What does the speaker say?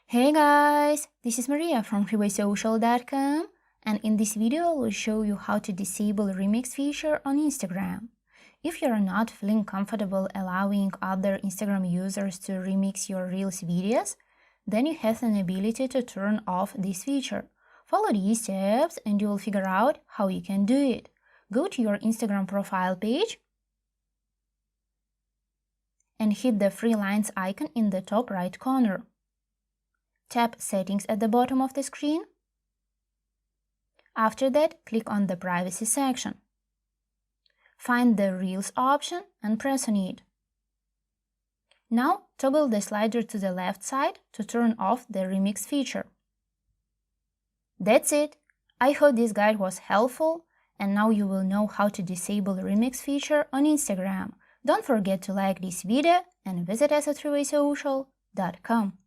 Hey guys, this is Maria from freewaysocial.com, and in this video I will show you how to disable remix feature on Instagram. If you're not feeling comfortable allowing other Instagram users to remix your Reels videos, then you have an ability to turn off this feature. Follow these steps and you will figure out how you can do it. Go to your Instagram profile page and hit the three lines icon in the top right corner. Tap Settings at the bottom of the screen. After that, click on the Privacy section. Find the Reels option and press on it. Now, toggle the slider to the left side to turn off the remix feature. That's it! I hope this guide was helpful, and now you will know how to disable remix feature on Instagram. Don't forget to like this video and visit us at freewaysocial.com.